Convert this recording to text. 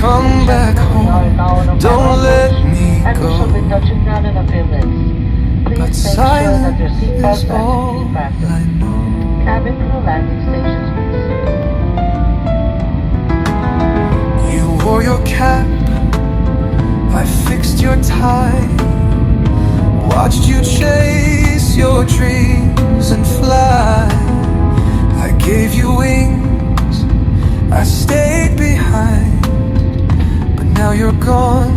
come back home. Don't let me And we go. shall be touching down in a few minutes. But Please make sure that silence your seatbelt is and all seat fastened. I know. Cabin crew landing stations, please. You wore your cap, I fixed your tie, watched you chase your dreams and fly. I gave you wings, I stayed behind, but now you're gone